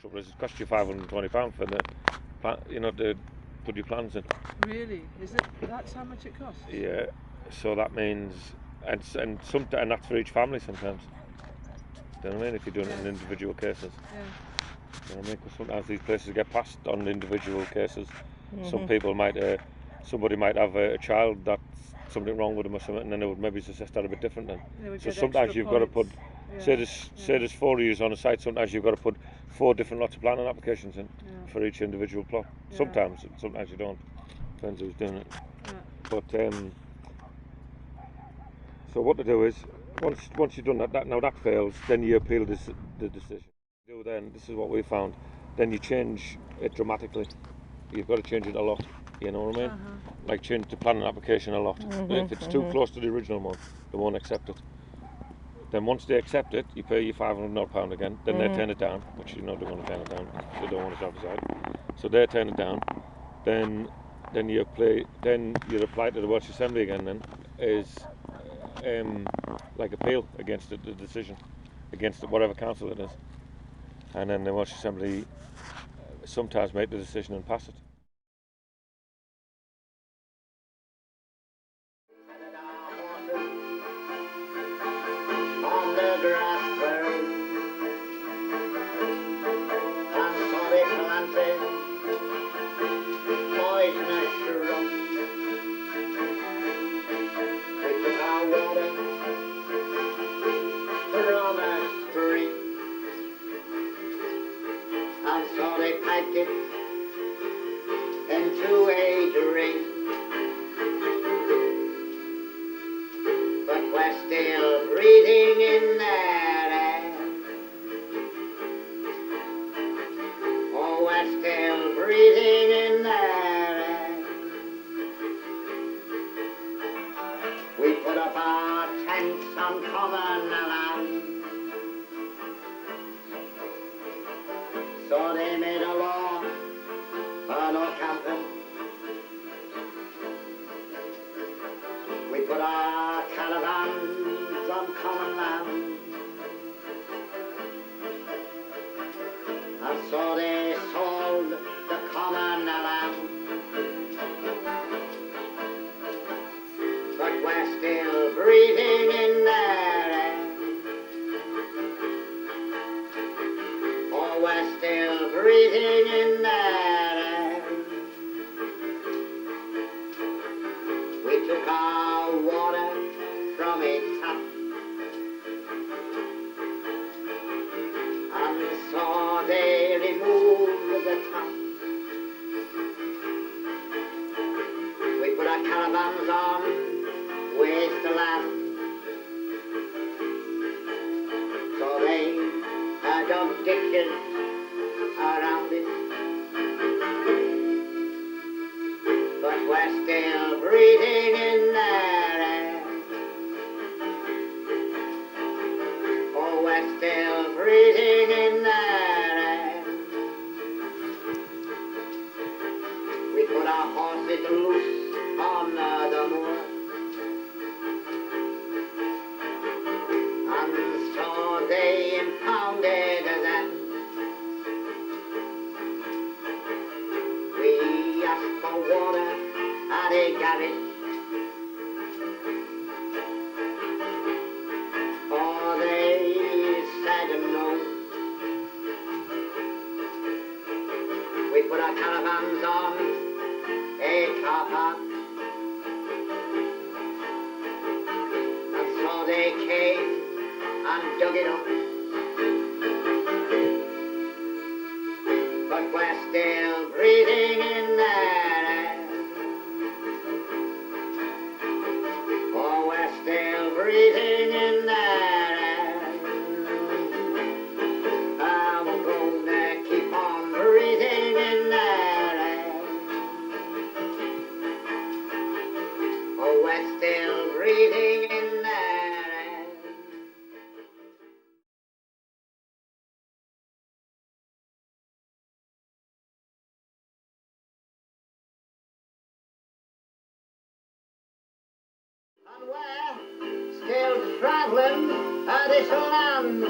trouble is it costs you £520 for to put your plans in. Really? Is it? That's how much it costs? Yeah. So that means, and that's for each family sometimes. Do you know what I mean? If you're doing it in individual cases. Yeah. You know what I mean? Because sometimes these places get passed on individual cases. Some people somebody might have a child that's something wrong with them or something, and then they would maybe suggest that a bit different then. So sometimes you've got to put, say there's 4 of you on a site, sometimes you've got to put 4 different lots of planning applications in for each individual plot. Yeah. Sometimes you don't. Depends who's doing it. Yeah. But so what to do is, once you've done that fails, then you appeal the decision. This is what we found, then you change it dramatically. You've got to change it a lot, you know what I mean? Like change the planning application a lot. If it's too close to the original one, they won't accept it. Then once they accept it, you pay your £500 again, then they turn it down, which you know they want to turn it down, they don't want it outside. So they turn it down, then you apply to the Welsh Assembly again then, is like appeal against the decision, against whatever council it is. And then the Welsh Assembly sometimes make the decision and pass it. On the grass bird and sorry planted poisonous shrub. We took our water from a spring and so they piped it into a drink. But we're still breathing in that air. Oh, we're still breathing in that air. We put up our tents on common land. So they made a law for no camping. We put our caravans on common land. And so they sold the common land. But we're still breathing in their air. Oh, we're still breathing in their air. We took our water from a tap and so they removed the tap. We put our caravans on wasteland. So they dug ditches around it. But we're still breathing in their air. Oh, we're still breathing in their air. We put our horses loose on the moor. And so they impounded them. We asked for water at a garage. Oh, they said no. We put our caravans on a car park. And so they came and dug it up. But we're still breathing in their air. Oh, we're still breathing in their air. And we're gonna keep on breathing in their air. Oh, we're still breathing in their air. And we're still traveling this land.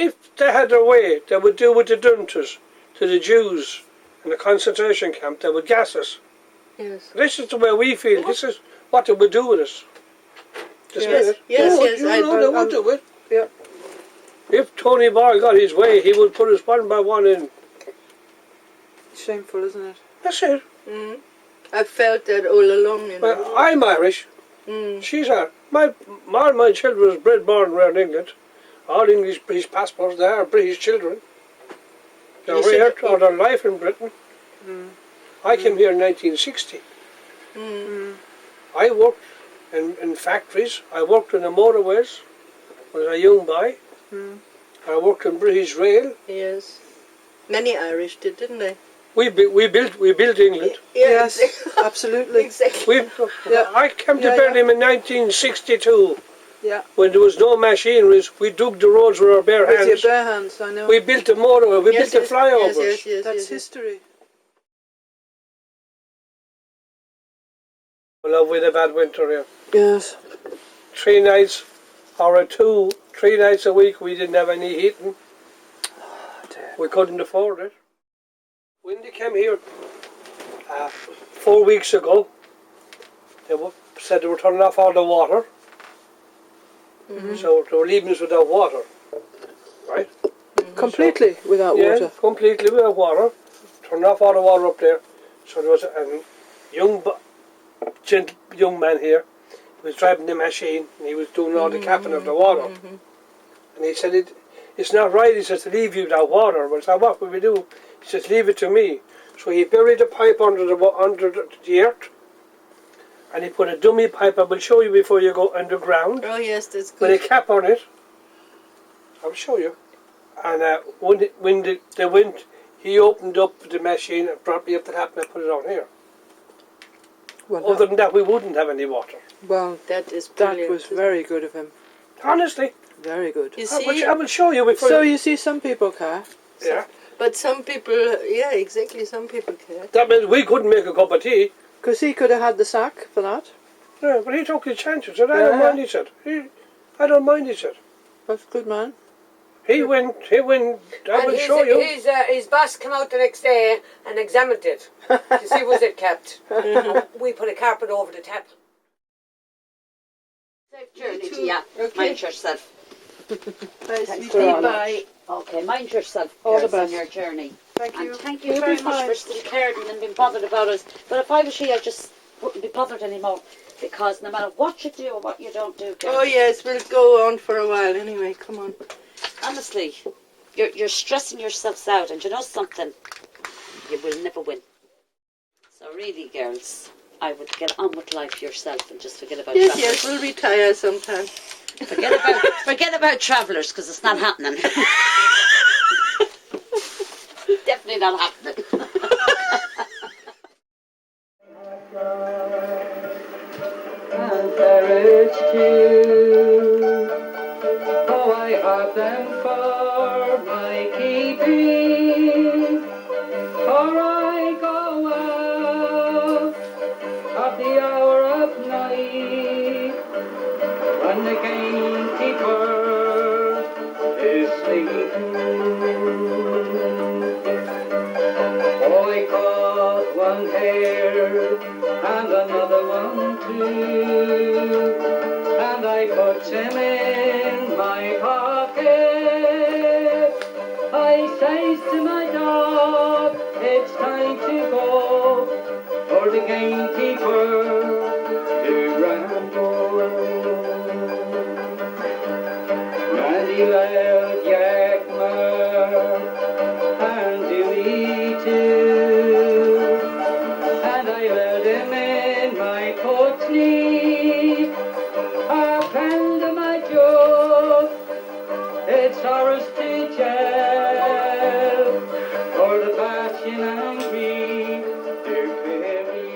if they had their way, they would do what they done to us, to the Jews in the concentration camp. They would gas us. Yes. This is the way we feel. This is what they would do with us. This Yes, minute. yes, you would, yes, you I- know they would do it. Yeah. If Tony Boy got his way, he would put us one by one in. Shameful, isn't it? That's it. Mm. I felt that all along, you know. Well, I'm Irish. Mm. She's Irish. My children was bred, born around England. All English, British passports. They are British children. They're You should- reared all their life in Britain. I came here in 1960. I worked in factories. I worked in the motorways when I was a young boy. I worked in British Rail. Yes. Many Irish did, didn't they? We built England. Yes, absolutely. Exactly. I came to Yeah, Birmingham in 1962 Yeah. when there was no machineries. We dug the roads with our bare With hands. your bare hands, I know. We built the motorway. We Yes, built the yes, flyovers. Yes, yes, yes, That's yes, yes. history. Well, we had a bad winter here. Yes. 3 nights or 3 nights a week we didn't have any heating. We couldn't afford it. When they came here 4 weeks ago, they said they were turning off all the water. So they were leaving us without water. Right? Completely without Yeah, water. completely without water. Turning off all the water up there. So there was a young man here. He was driving the machine and he was doing all the capping of the water. And he said, it's not right, he says, to leave you without water. Well, I said, what will we do? He says, leave it to me. So he buried the pipe under the earth and he put a dummy pipe. I will show you before you go underground. Oh, yes, that's With a good. cap on it. I'll show you. And when they went, he opened up the machine and brought me up the tap and I put it on here. Well, Other than that, we wouldn't have any water. well, That is that brilliant. was very good of him. Honestly, Very good. You I see, will show you before. So you see, some people care. Yeah. but some people, yeah, exactly, some people care. That means we couldn't make a cup of tea. Because he could have had the sack for that. Yeah, but he took his chances. Said, I don't Yeah. mind, he said. I don't mind, he said. That's a good man. He went, I will show you. His boss came out the next day and examined it to see was it kept. We put a carpet over the tap. Safe journey to you. Mind yourself. Bye, for sweetie, all. bye. Okay, mind yourself, All the girls, on best. your journey. Thank you. And thank you You'll very be much fine. for still caring and being bothered about us. But if I was you, I just wouldn't be bothered anymore. Because no matter what you do or what you don't do, girls, Oh, yes, we'll go on for a while anyway, come on. honestly, you're stressing yourselves out. And you know something? You will never win. So really, girls, I would get on with life yourself and just forget about Yes, travellers. yes, we'll retire sometime. Forget about travellers, because it's not happening. Definitely not happening. And ferrets too. Oh, I have them for my keeping, for I go out at the hour of night when the gamekeeper is sleeping. Oh, I caught one hare and another one too, and I put him in my pocket. I says to my dog, it's time to go for the gamekeeper to ramble. Randy Loud, Yakma, and Dewey too, and I led him in my putney, a friend of my Joe, it's ours to jail, for the passion and grief to carry.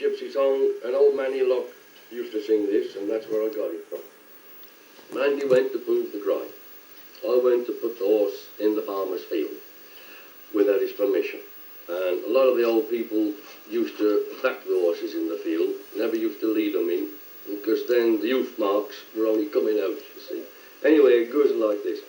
gypsy song, and old Manny Locke used to sing this, and that's where I got it from. Mandy went to prove the cry. I went to put the horse in the farmer's field without his permission. And a lot of the old people used to back the horses in the field, never used to lead them in, because then the hoof marks were only coming out, you see. Anyway, it goes like this.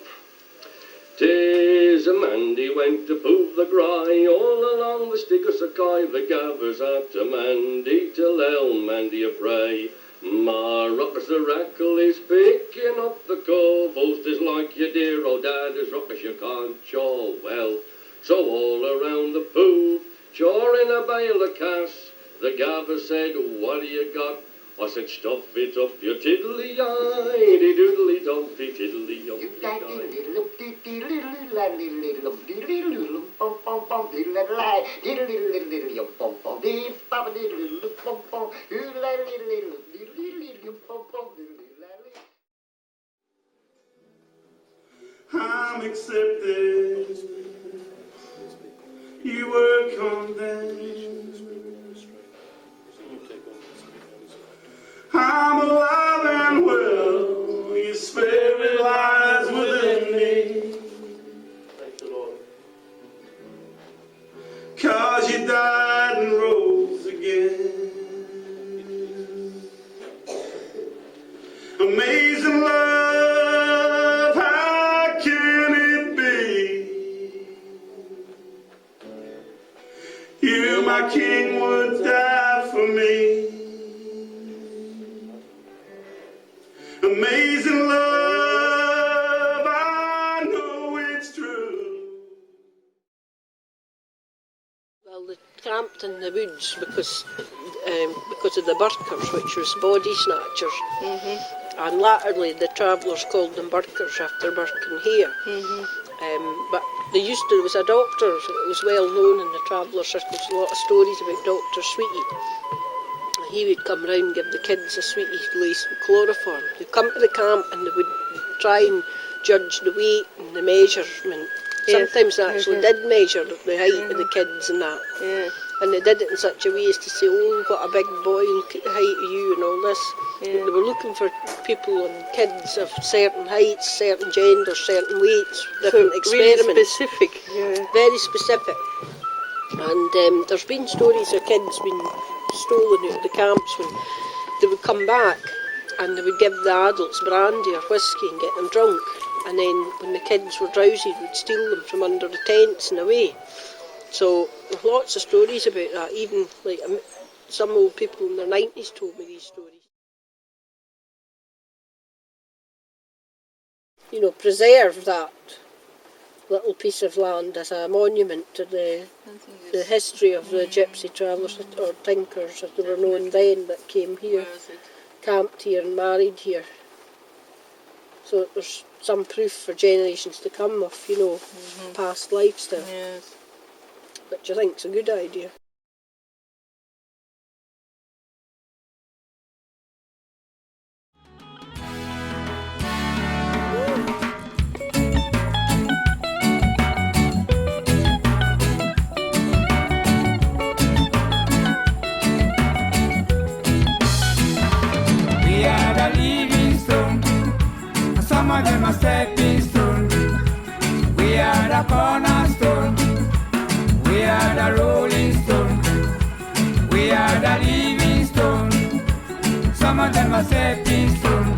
'Tis a Mandy went to prove the cry, all along the stick of Sakai, the gaffers after Mandy till hell Mandy a pray. My rockers the rackle is picking up the cobbles, 'tis like your dear old daddy's rockers you can't chaw well. So all around the pool, choring a bale of cash, the gaffer said, what do you got? I said, stuff it up your tiddly-eye, doodly-dumpty, tiddly-yumpty-eye. I'm accepted. You were condemned. I'm alive and well. Your spirit lies within me. Thank you, Lord. 'Cause you died and rose again. Amazing love, how can it be? You, my king, would die for me. Amazing love, I know it's true. Well, they camped in the woods because of the burkers, which was body snatchers. And latterly the travellers called them burkers after Birkenhead. But there was a doctor, it was well known in the traveller circles, a lot of stories about Dr. Sweetie. He would come round and give the kids a sweetie laced with chloroform. They'd come to the camp and they would try and judge the weight and the measurement. Sometimes they actually did measure the height of the kids and that. And they did it in such a way as to say, oh, what a big boy, look at the height of you and all this. But they were looking for people and kids of certain heights, certain genders, certain weights, different experiments. Really specific. Very specific. And there's been stories of kids being stolen out of the camps when they would come back and they would give the adults brandy or whiskey and get them drunk. And then when the kids were drowsy, they would steal them from under the tents and away. So there's lots of stories about that. Even like some old people in their 90s told me these stories. You know, preserve that little piece of land as a monument to the history of the Gypsy Travellers or Tinkers, as they were known then, that came here, camped here and married here. So there's some proof for generations to come of, you know, past lifestyle. Yes. Which I think is a good idea. We are the living stone, and some of them are stepping stone. We are the cornerstone, we are the rolling stone. We are the living stone, some of them are stepping stone.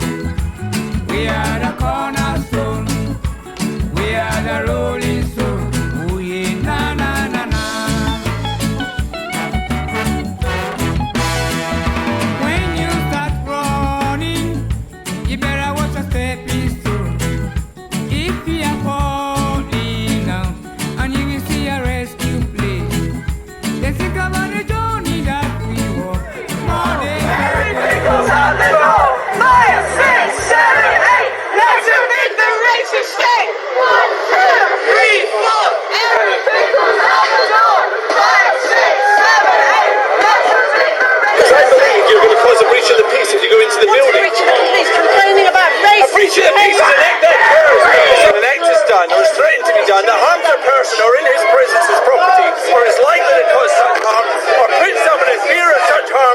We are the cornerstone, we are the rolling stone. Oh yeah, na na na na. When you start running, you better watch a stepping stone. If you are falling down, and you will see a rescue place, then think about the journey that we walk. Everything goes out the door. 5, 6, 7, 8. Let's make the race a stay. 1, 2, 3, 4. Everything goes out the door. 5, 6, 7, 8. Let's make the race a stay. You're going to cause a breach of the peace if you go into the building. Breach of the peace, complaining about race. A breach of the peace is an act that occurs when an act is done or is threatened to be done that harms a person or in his presence his property, or is likely to cause such harm, or puts someone in fear of such harm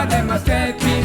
of them a stepping